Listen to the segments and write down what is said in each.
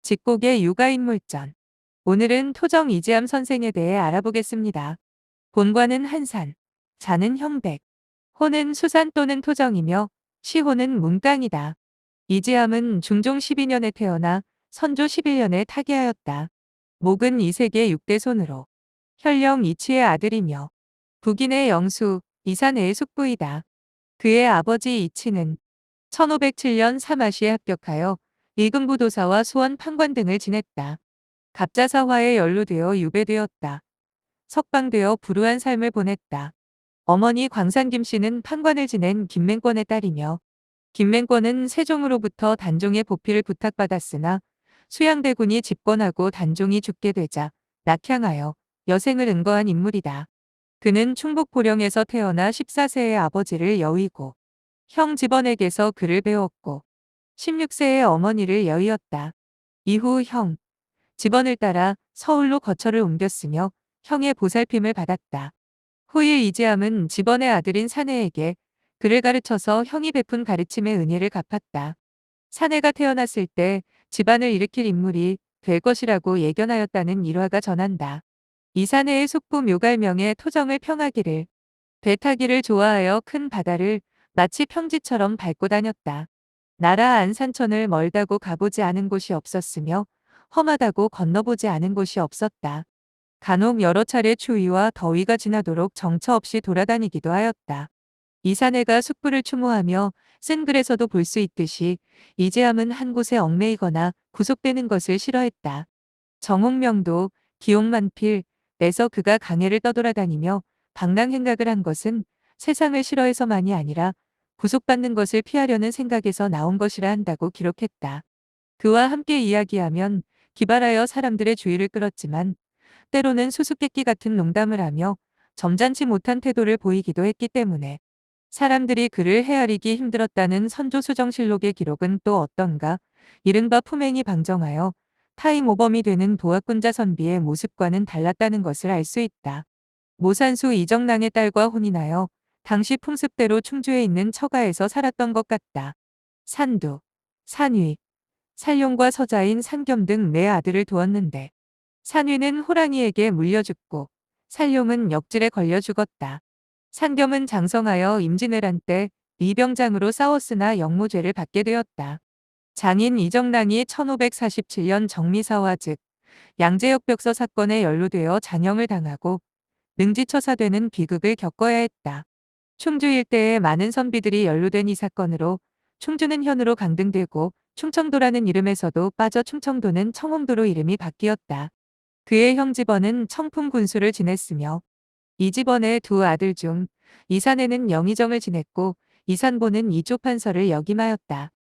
직곡의 육아인물전. 오늘은 토정 이지암 선생에 대해 알아보겠습니다. 본관은 한산, 자는 형백, 호는 수산 또는 토정이며 시호는 문강이다. 이지암은 중종 12년에 태어나 선조 11년에 타계하였다. 목은 이색의 6대 손으로 현령 이치의 아들이며 북인의 영수, 이산의 숙부이다. 그의 아버지 이치는 1507년 사마시에 합격하여 일금부도사와 수원 판관 등을 지냈다. 갑자사화에 연루되어 유배되었다. 석방되어 불우한 삶을 보냈다. 어머니 광산김 씨는 판관을 지낸 김맹권의 딸이며 김맹권은 세종으로부터 단종의 보필을 부탁받았으나 수양대군이 집권하고 단종이 죽게 되자 낙향하여 여생을 은거한 인물이다. 그는 충북 보령에서 태어나 14세의 아버지를 여의고 형 집원에게서 글을 배웠고 16세의 어머니를 여의었다. 이후 형 집원을 따라 서울로 거처를 옮겼으며 형의 보살핌을 받았다. 후일 이지암은 집원의 아들인 사내에게 글을 가르쳐서 형이 베푼 가르침의 은혜를 갚았다. 사내가 태어났을 때 집안을 일으킬 인물이 될 것이라고 예견하였다는 일화가 전한다. 이 사내의 숙부 묘갈명의 토정을 평하기를 배 타기를 좋아하여 큰 바다를 마치 평지처럼 밟고 다녔다. 나라 안산천을 멀다고 가보지 않은 곳이 없었으며 험하다고 건너보지 않은 곳이 없었다. 간혹 여러 차례 추위와 더위가 지나도록 정처 없이 돌아다니기도 하였다. 이 사내가 숙부를 추모하며 쓴 글에서도 볼 수 있듯이 이재함은 한 곳에 얽매이거나 구속되는 것을 싫어했다. 정홍명도 기옥만필 내서 그가 강해를 떠돌아다니며 방랑행각을 한 것은 세상을 싫어해서만이 아니라 구속받는 것을 피하려는 생각에서 나온 것이라 한다고 기록했다. 그와 함께 이야기하면 기발하여 사람들의 주의를 끌었지만 때로는 수수께끼 같은 농담을 하며 점잖지 못한 태도를 보이기도 했기 때문에 사람들이 그를 헤아리기 힘들었다는 선조수정실록의 기록은 또 어떤가. 이른바 품행이 방정하여 타임오범이 되는 도합군자 선비의 모습과는 달랐다는 것을 알 수 있다. 모산수 이정랑의 딸과 혼인하여 당시 풍습대로 충주에 있는 처가에서 살았던 것 같다. 산두, 산위, 살룡과 서자인 산겸 등 네 아들을 두었는데 산위는 호랑이에게 물려 죽고 살룡은 역질에 걸려 죽었다. 산겸은 장성하여 임진왜란 때 이병장으로 싸웠으나 역모죄를 받게 되었다. 장인 이정랑이 1547년 정미사화 즉 양제역벽서 사건에 연루되어 장형을 당하고 능지처사되는 비극을 겪어야 했다. 충주 일대에 많은 선비들이 연루된 이 사건으로 충주는 현으로 강등되고 충청도라는 이름에서도 빠져 충청도는 청홍도로 이름이 바뀌었다. 그의 형 집원은 청풍군수를 지냈으며 이 집원의 두 아들 중 이산에는 영의정을 지냈고 이산보는 이조판서를 역임하였다.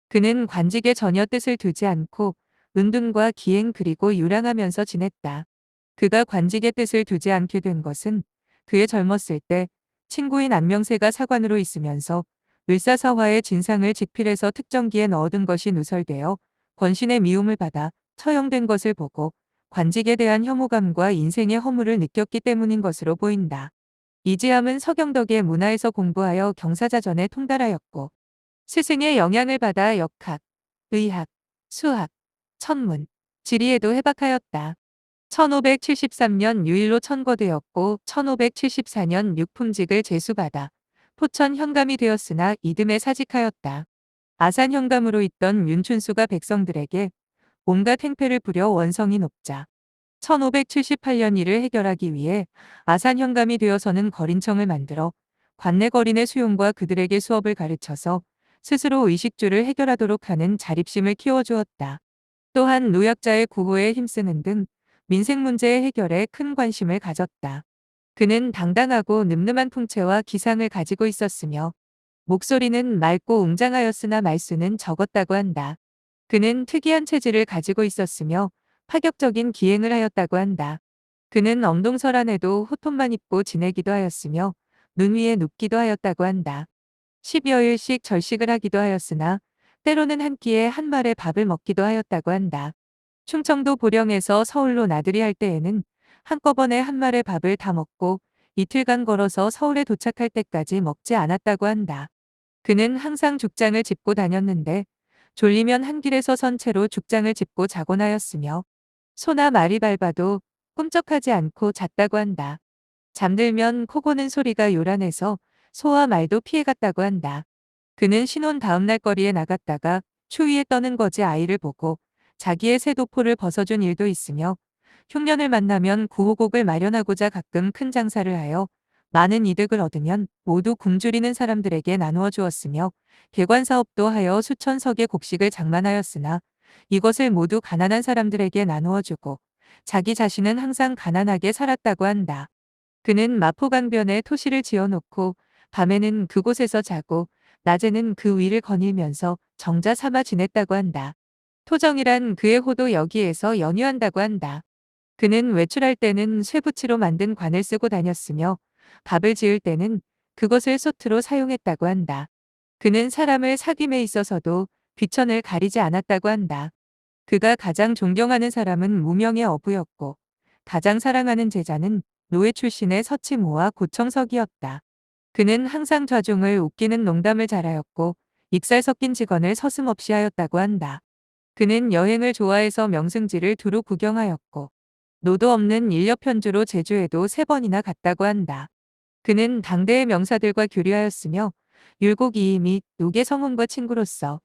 그는 관직에 전혀 뜻을 두지 않고 은둔과 기행 그리고 유랑하면서 지냈다. 그가 관직에 뜻을 두지 않게 된 것은 그의 젊었을 때 친구인 안명세가 사관으로 있으면서 을사사화의 진상을 직필해서 특정기에 넣어둔 것이 누설되어 권신의 미움을 받아 처형된 것을 보고 관직에 대한 혐오감과 인생의 허물을 느꼈기 때문인 것으로 보인다. 이지암은 서경덕의 문화에서 공부하여 경사자전에 통달하였고 스승의 영향을 받아 역학, 의학, 수학, 천문, 지리에도 해박하였다. 1573년 유일로 천거되었고 1574년 육품직을 제수받아 포천 현감이 되었으나 이듬해 사직하였다. 아산 현감으로 있던 윤춘수가 백성들에게 온갖 행패를 부려 원성이 높자 1578년 이를 해결하기 위해 아산 현감이 되어서는 거린청을 만들어 관내 거린의 수용과 그들에게 수업을 가르쳐서 스스로 의식주를 해결하도록 하는 자립심을 키워주었다. 또한 노약자의 구호에 힘쓰는 등 민생 문제의 해결에 큰 관심을 가졌다. 그는 당당하고 늠름한 풍채와 기상을 가지고 있었으며 목소리는 맑고 웅장하였으나 말수는 적었다고 한다. 그는 특이한 체질을 가지고 있었으며 파격적인 기행을 하였다고 한다. 그는 엄동설안에도 호톱만 입고 지내기도 하였으며 눈 위에 눕기도 하였다고 한다. 10여일씩 절식을 하기도 하였으나 때로는 한 끼에 한 말의 밥을 먹기도 하였다고 한다. 충청도 보령에서 서울로 나들이 할 때에는 한꺼번에 한 말의 밥을 다 먹고 이틀간 걸어서 서울에 도착할 때까지 먹지 않았다고 한다. 그는 항상 죽장을 짚고 다녔는데 졸리면 한 길에서 선 채로 죽장을 짚고 자곤 하였으며 소나 말이 밟아도 꿈쩍하지 않고 잤다고 한다. 잠들면 코 고는 소리가 요란해서 소와 말도 피해갔다고 한다. 그는 신혼 다음 날 거리에 나갔다가 추위에 떠는 거지 아이를 보고 자기의 새도포를 벗어준 일도 있으며 흉년을 만나면 구호곡을 마련하고자 가끔 큰 장사를 하여 많은 이득을 얻으면 모두 굶주리는 사람들에게 나누어 주었으며 개관사업도 하여 수천 석의 곡식을 장만하였으나 이것을 모두 가난한 사람들에게 나누어 주고 자기 자신은 항상 가난하게 살았다고 한다. 그는 마포강변에 토시를 지어놓고 밤에는 그곳에서 자고 낮에는 그 위를 거닐면서 정자 삼아 지냈다고 한다. 토정이란 그의 호도 여기에서 연유한다고 한다. 그는 외출할 때는 쇠붙이로 만든 관을 쓰고 다녔으며 밥을 지을 때는 그것을 솥으로 사용했다고 한다. 그는 사람을 사귐에 있어서도 귀천을 가리지 않았다고 한다. 그가 가장 존경하는 사람은 무명의 어부였고 가장 사랑하는 제자는 노예 출신의 서치모와 고청석이었다. 그는 항상 좌중을 웃기는 농담을 잘하였고 익살 섞인 직언을 서슴없이 하였다고 한다. 그는 여행을 좋아해서 명승지를 두루 구경하였고 노도 없는 인력편주로 제주에도 3번이나 갔다고 한다. 그는 당대의 명사들과 교류하였으며 율곡이이 및 노계 성훈과 친구로서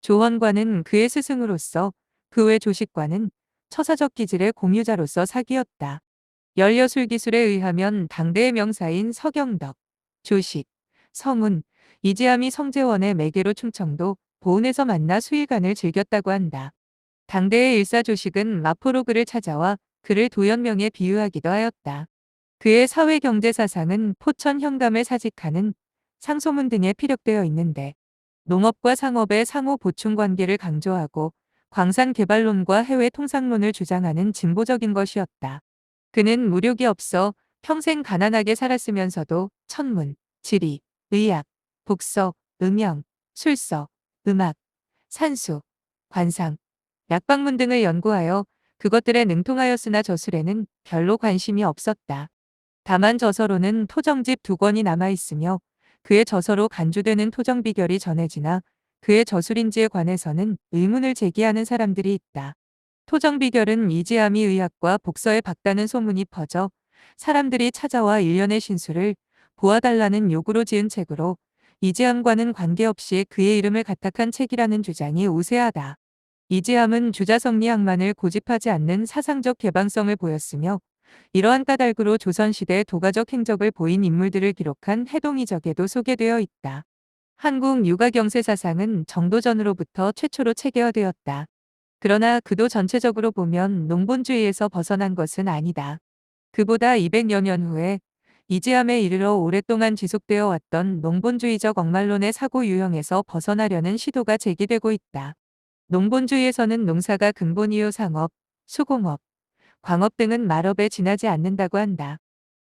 조헌과는 그의 스승으로서 그 외 조식과는 처사적 기질의 공유자로서 사귀었다. 연려술 기술에 의하면 당대의 명사인 서경덕, 조식, 성훈, 이재함이 성재원의 매개로 충청도 보은에서 만나 수일간을 즐겼다고 한다. 당대의 일사조식은 마포로 그를 찾아와 그를 도연명에 비유하기도 하였다. 그의 사회경제사상은 포천 현감을 사직하는 상소문 등에 피력되어 있는데 농업과 상업의 상호 보충 관계를 강조하고 광산 개발론과 해외 통상론을 주장하는 진보적인 것이었다. 그는 무력이 없어 평생 가난하게 살았으면서도 천문, 지리, 의학, 복서, 음영, 술서, 음악, 산수, 관상, 약방문 등을 연구하여 그것들에 능통하였으나 저술에는 별로 관심이 없었다. 다만 저서로는 토정집 2권이 남아있으며 그의 저서로 간주되는 토정 비결이 전해지나 그의 저술인지에 관해서는 의문을 제기하는 사람들이 있다. 토정 비결은 이지함이 의학과 복서에 박다는 소문이 퍼져 사람들이 찾아와 일련의 신수를 보아달라는 요구로 지은 책으로 이지함과는 관계없이 그의 이름을 갖탁한 책이라는 주장이 우세하다. 이지함은 주자성리학만을 고집하지 않는 사상적 개방성을 보였으며 이러한 까닭으로 조선시대 도가적 행적을 보인 인물들을 기록한 해동이적에도 소개되어 있다. 한국 육아경세 사상은 정도전으로부터 최초로 체계화되었다. 그러나 그도 전체적으로 보면 농본주의에서 벗어난 것은 아니다. 그보다 200여 년 후에 이지함에 이르러 오랫동안 지속되어 왔던 농본주의적 억만론의 사고 유형에서 벗어나려는 시도가 제기되고 있다. 농본주의에서는 농사가 근본이요 상업, 수공업, 광업 등은 말업에 지나지 않는다고 한다.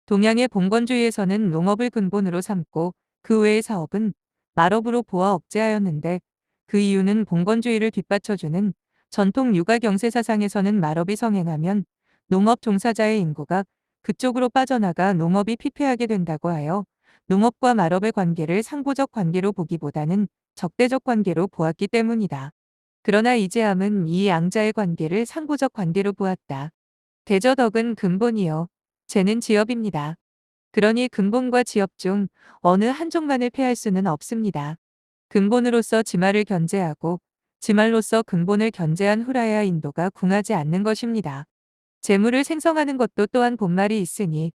동양의 봉건주의에서는 농업을 근본으로 삼고 그 외의 사업은 말업으로 보아 억제하였는데 그 이유는 봉건주의를 뒷받쳐주는 전통 육아 경세 사상에서는 말업이 성행하면 농업 종사자의 인구가 그쪽으로 빠져나가 농업이 피폐하게 된다고 하여 농업과 말업의 관계를 상보적 관계로 보기보다는 적대적 관계로 보았기 때문이다. 그러나 이재함은 이 양자의 관계를 상보적 관계로 보았다. 대저덕은 근본이요. 재는 지엽입니다. 그러니 근본과 지엽 중 어느 한쪽만을 패할 수는 없습니다. 근본으로서 지말을 견제하고 지말로서 근본을 견제한 후라야 인도가 궁하지 않는 것입니다. 재물을 생성하는 것도 또한 본말이 있으니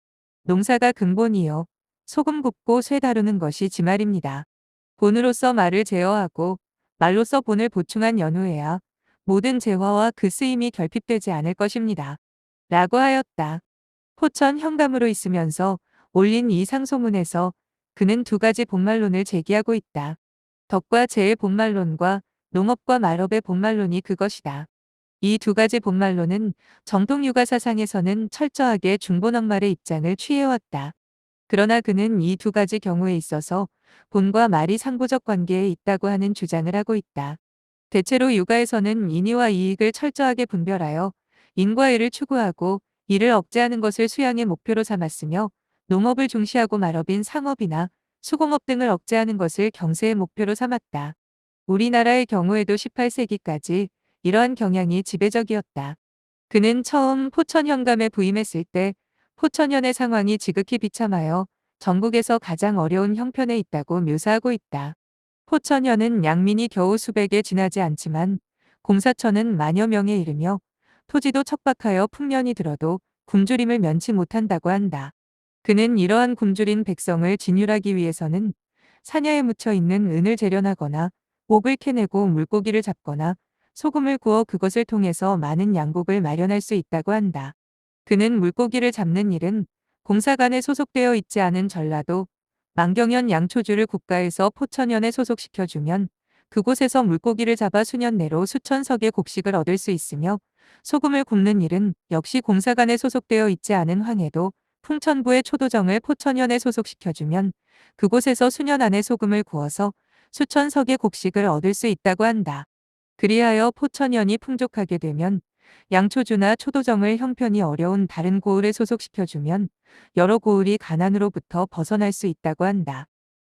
농사가 근본이요. 소금 굽고 쇠 다루는 것이 지말입니다. 본으로서 말을 제어하고 말로서 본을 보충한 연후에야 모든 재화와 그 쓰임이 결핍되지 않을 것입니다. 라고 하였다. 포천 현감으로 있으면서 올린 이 상소문에서 그는 2가지 본말론을 제기하고 있다. 덕과 재의 본말론과 농업과 말업의 본말론이 그것이다. 이 2가지 본말론은 정통 육아 사상에서는 철저하게 중본억말의 입장을 취해왔다. 그러나 그는 이 2가지 경우에 있어서 본과 말이 상보적 관계에 있다고 하는 주장을 하고 있다. 대체로 육아에서는 인의와 이익을 철저하게 분별하여 인과 의를 추구하고 이를 억제하는 것을 수양의 목표로 삼았으며 농업을 중시하고 말업인 상업이나 수공업 등을 억제하는 것을 경세의 목표로 삼았다. 우리나라의 경우에도 18세기까지 이러한 경향이 지배적이었다. 그는 처음 포천현감에 부임했을 때 포천현의 상황이 지극히 비참하여 전국에서 가장 어려운 형편에 있다고 묘사하고 있다. 포천현은 양민이 겨우 수백에 지나지 않지만 공사처는 만여 명에 이르며 토지도 척박하여 풍년이 들어도 굶주림을 면치 못한다고 한다. 그는 이러한 굶주린 백성을 진율하기 위해서는 사냐에 묻혀 있는 은을 재련하거나 옥을 캐내고 물고기를 잡거나 소금을 구워 그것을 통해서 많은 양곡을 마련할 수 있다고 한다. 그는 물고기를 잡는 일은 공사관에 소속되어 있지 않은 전라도 만경현 양초주를 국가에서 포천현에 소속시켜주면 그곳에서 물고기를 잡아 수년 내로 수천 석의 곡식을 얻을 수 있으며 소금을 굽는 일은 역시 공사관에 소속되어 있지 않은 황해도 풍천부의 초도정을 포천현에 소속시켜주면 그곳에서 수년 안에 소금을 구워서 수천 석의 곡식을 얻을 수 있다고 한다. 그리하여 포천현이 풍족하게 되면 양초주나 초도정을 형편이 어려운 다른 고을에 소속시켜주면 여러 고을이 가난으로부터 벗어날 수 있다고 한다.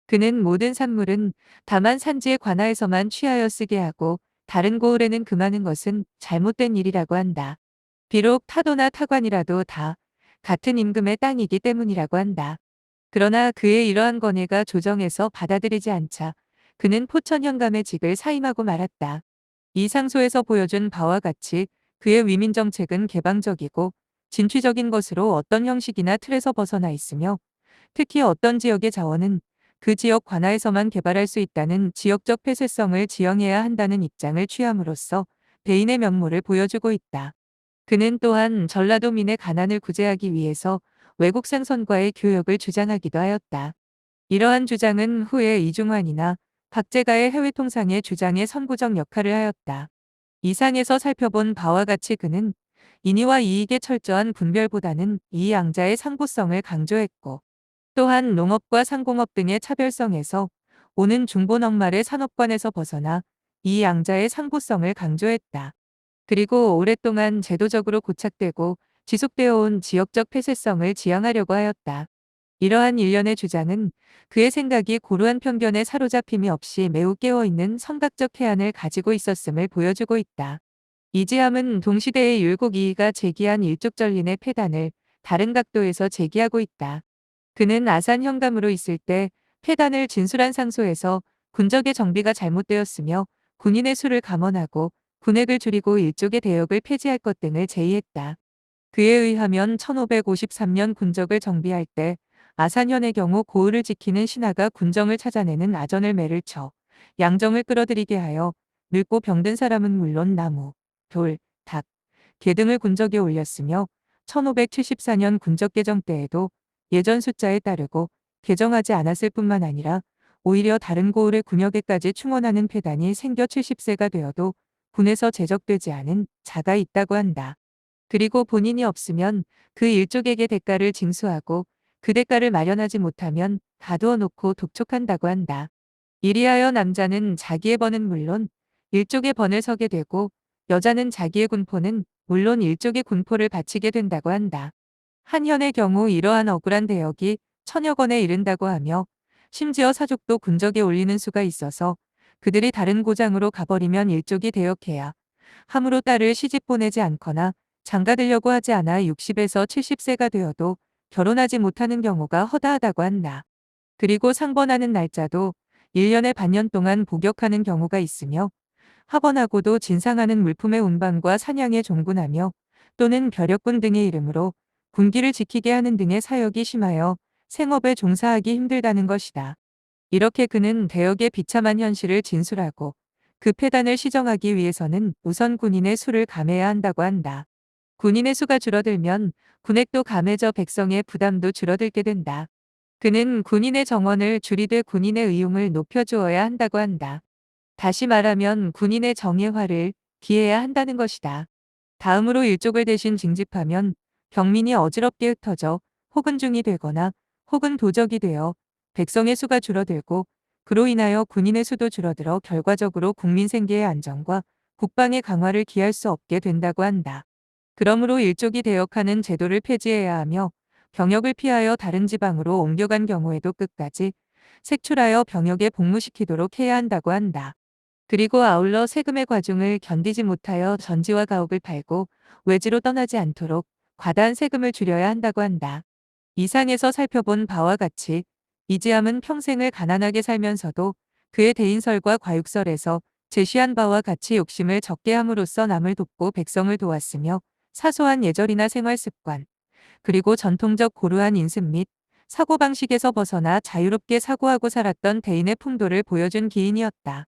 그는 모든 산물은 다만 산지에 관하여서만 취하여 쓰게 하고 다른 고을에는 금하는 것은 잘못된 일이라고 한다. 비록 타도나 타관이라도 다 같은 임금의 땅이기 때문이라고 한다. 그러나 그의 이러한 건의가 조정에서 받아들이지 않자 그는 포천현감의 직을 사임하고 말았다. 이 상소에서 보여준 바와 같이 그의 위민 정책은 개방적이고 진취적인 것으로 어떤 형식이나 틀에서 벗어나 있으며 특히 어떤 지역의 자원은 그 지역 관하에서만 개발할 수 있다는 지역적 폐쇄성을 지형해야 한다는 입장을 취함으로써 대인의 면모를 보여주고 있다. 그는 또한 전라도민의 가난을 구제하기 위해서 외국 상선과의 교역을 주장하기도 하였다. 이러한 주장은 후에 이중환이나 박제가의 해외통상의 주장에 선구적 역할을 하였다. 이상에서 살펴본 바와 같이 그는 인의와 이익의 철저한 분별보다는 이양자의 상부성을 강조했고 또한 농업과 상공업 등의 차별성에서 오는 중본억말의 산업관에서 벗어나 이양자의 상부성을 강조했다. 그리고 오랫동안 제도적으로 고착되고 지속되어 온 지역적 폐쇄성을 지향하려고 하였다. 이러한 일련의 주장은 그의 생각이 고루한 편견에 사로잡힘이 없이 매우 깨어있는 선각적 해안을 가지고 있었음을 보여주고 있다. 이지함은 동시대의 율곡 이이가 제기한 일족전린의 폐단을 다른 각도에서 제기하고 있다. 그는 아산 현감으로 있을 때 폐단을 진술한 상소에서 군적의 정비가 잘못되었으며 군인의 수를 감원하고 군액을 줄이고 일족의 대역을 폐지할 것 등을 제의했다. 그에 의하면 1553년 군적을 정비할 때 아산현의 경우 고을을 지키는 신하가 군정을 찾아내는 아전을 매를 쳐 양정을 끌어들이게 하여 늙고 병든 사람은 물론 나무, 돌, 닭, 개 등을 군적에 올렸으며 1574년 군적 개정 때에도 예전 숫자에 따르고 개정하지 않았을 뿐만 아니라 오히려 다른 고을의 군역에까지 충원하는 폐단이 생겨 70세가 되어도 군에서 제적되지 않은 자가 있다고 한다. 그리고 본인이 없으면 그 일족에게 대가를 징수하고 그 대가를 마련하지 못하면 가두어 놓고 독촉한다고 한다. 이리하여 남자는 자기의 번은 물론 일족의 번을 서게 되고 여자는 자기의 군포는 물론 일족의 군포를 바치게 된다고 한다. 한현의 경우 이러한 억울한 대역이 천여 건에 이른다고 하며 심지어 사족도 군적에 올리는 수가 있어서 그들이 다른 고장으로 가버리면 일족이 대역해야 함으로 딸을 시집 보내지 않거나 장가들려고 하지 않아 60에서 70세가 되어도 결혼하지 못하는 경우가 허다하다고 한다. 그리고 상번하는 날짜도 1년에 반년 동안 복역하는 경우가 있으며 합원하고도 진상하는 물품의 운반과 사냥에 종군하며 또는 벼력군 등의 이름으로 군기를 지키게 하는 등의 사역이 심하여 생업에 종사하기 힘들다는 것이다. 이렇게 그는 대역의 비참한 현실을 진술하고 그 폐단을 시정하기 위해서는 우선 군인의 수를 감해야 한다고 한다. 군인의 수가 줄어들면 군액도 감해져 백성의 부담도 줄어들게 된다. 그는 군인의 정원을 줄이되 군인의 의용을 높여주어야 한다고 한다. 다시 말하면 군인의 정예화를 기해야 한다는 것이다. 다음으로 일족을 대신 징집하면 병민이 어지럽게 흩어져 혹은 중이 되거나 혹은 도적이 되어 백성의 수가 줄어들고 그로 인하여 군인의 수도 줄어들어 결과적으로 국민 생계의 안정과 국방의 강화를 기할 수 없게 된다고 한다. 그러므로 일족이 대역하는 제도를 폐지해야 하며 병역을 피하여 다른 지방으로 옮겨간 경우에도 끝까지 색출하여 병역에 복무시키도록 해야 한다고 한다. 그리고 아울러 세금의 과중을 견디지 못하여 전지와 가옥을 팔고 외지로 떠나지 않도록 과다한 세금을 줄여야 한다고 한다. 이상에서 살펴본 바와 같이 이지함은 평생을 가난하게 살면서도 그의 대인설과 과육설에서 제시한 바와 같이 욕심을 적게 함으로써 남을 돕고 백성을 도왔으며 사소한 예절이나 생활 습관, 그리고 전통적 고루한 인습 및 사고방식에서 벗어나 자유롭게 사고하고 살았던 대인의 풍도를 보여준 기인이었다.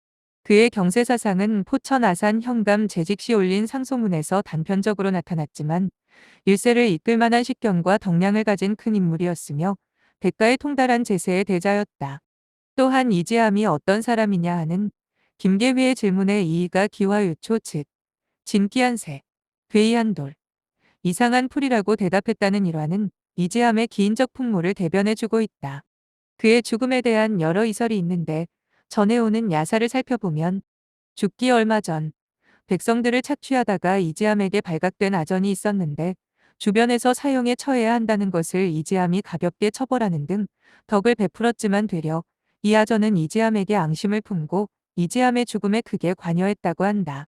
그의 경세사상은 포천 아산 현감 재직 시 올린 상소문에서 단편적으로 나타났지만 일세를 이끌 만한 식견과 덕량을 가진 큰 인물이었으며 대가에 통달한 제세의 대자였다. 또한 이지함이 어떤 사람이냐 하는 김계휘의 질문에 이의가 기화유초 즉 진기한새, 괴이한돌, 이상한 풀이라고 대답했다는 일화는 이지함의 기인적 풍모를 대변해주고 있다. 그의 죽음에 대한 여러 이설이 있는데 전해오는 야사를 살펴보면 죽기 얼마 전 백성들을 착취하다가 이지함에게 발각된 아전이 있었는데 주변에서 사형에 처해야 한다는 것을 이지함이 가볍게 처벌하는 등 덕을 베풀었지만 되려 이 아전은 이지함에게 앙심을 품고 이지함의 죽음에 크게 관여했다고 한다.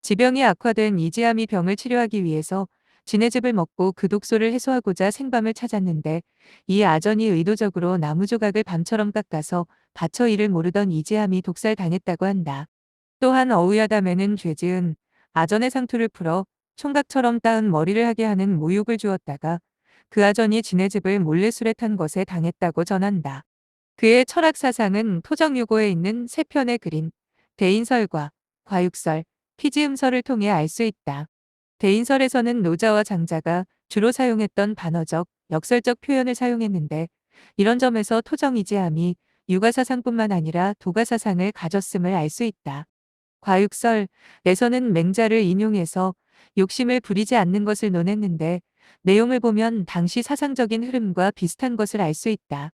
지병이 악화된 이지함이 병을 치료하기 위해서 지네즙을 먹고 그 독소를 해소하고자 생밤을 찾았는데 이 아전이 의도적으로 나무 조각을 밤처럼 깎아서 받쳐 이를 모르던 이지함이 독살당했다고 한다. 또한 어우야담에는 죄지은 아전의 상투를 풀어 총각처럼 따은 머리를 하게 하는 모욕을 주었다가 그 아전이 지네집을 몰래 술에 탄 것에 당했다고 전한다. 그의 철학 사상은 토정유고에 있는 세 편의 그림, 대인설과 과육설, 피지음설을 통해 알 수 있다. 대인설에서는 노자와 장자가 주로 사용했던 반어적, 역설적 표현을 사용했는데 이런 점에서 토정이지함이 유가사상뿐만 아니라 도가사상을 가졌음을 알 수 있다. 과육설에서는 맹자를 인용해서 욕심을 부리지 않는 것을 논했는데 내용을 보면 당시 사상적인 흐름과 비슷한 것을 알 수 있다.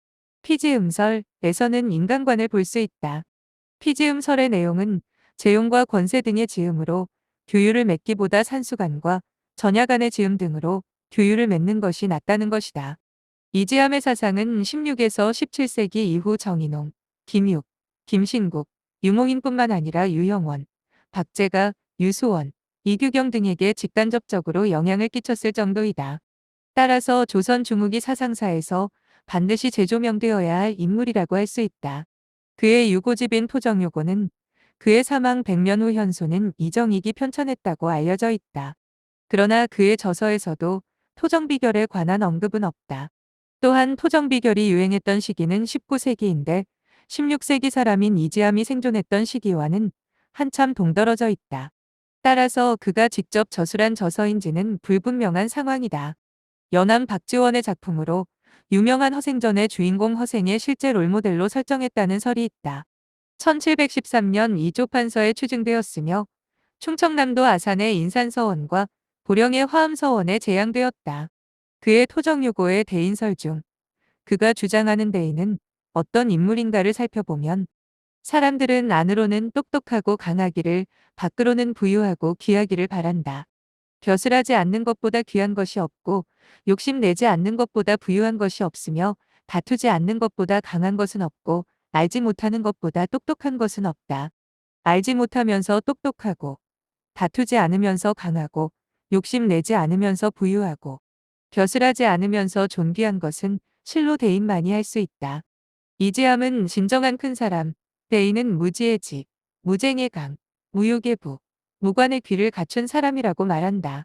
피지음설에서는 인간관을 볼 수 있다. 피지음설의 내용은 재용과 권세 등의 지음으로 교유를 맺기보다 산수간과 전야간의 지음 등으로 교유를 맺는 것이 낫다는 것이다. 이지함의 사상은 16에서 17세기 이후 정인홍, 김육, 김신국, 유몽인뿐만 아니라 유형원, 박재가, 유소원, 이규경 등에게 직간접적으로 영향을 끼쳤을 정도이다. 따라서 조선 중후기 사상사에서 반드시 재조명되어야 할 인물이라고 할 수 있다. 그의 유고집인 토정유고는 그의 사망 100년 후 현소는 이정익이 편찬했다고 알려져 있다. 그러나 그의 저서에서도 토정비결에 관한 언급은 없다. 또한 토정비결이 유행했던 시기는 19세기인데 16세기 사람인 이지함이 생존했던 시기와는 한참 동떨어져 있다. 따라서 그가 직접 저술한 저서인지는 불분명한 상황이다. 연암 박지원의 작품으로 유명한 허생전의 주인공 허생의 실제 롤모델로 설정했다는 설이 있다. 1713년 이조판서에 추증되었으며 충청남도 아산의 인산서원과 보령의 화암서원에 제양되었다. 그의 토정유고의 대인설 중 그가 주장하는 대인은 어떤 인물인가를 살펴보면 사람들은 안으로는 똑똑하고 강하기를 밖으로는 부유하고 귀하기를 바란다. 벼슬하지 않는 것보다 귀한 것이 없고 욕심내지 않는 것보다 부유한 것이 없으며 다투지 않는 것보다 강한 것은 없고 알지 못하는 것보다 똑똑한 것은 없다. 알지 못하면서 똑똑하고 다투지 않으면서 강하고 욕심내지 않으면서 부유하고 벼슬하지 않으면서 존귀한 것은 실로 대인만이 할 수 있다. 이지함은 진정한 큰 사람, 대인은 무지의 직, 무쟁의 강, 무욕의 부, 무관의 귀를 갖춘 사람이라고 말한다.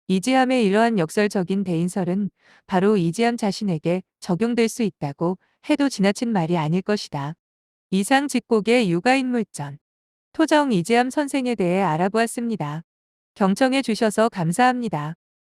이지함의 이러한 역설적인 대인설은 바로 이지함 자신에게 적용될 수 있다고 해도 지나친 말이 아닐 것이다. 이상 직곡의 육아인물전, 토정 이지함 선생에 대해 알아보았습니다. 경청해 주셔서 감사합니다.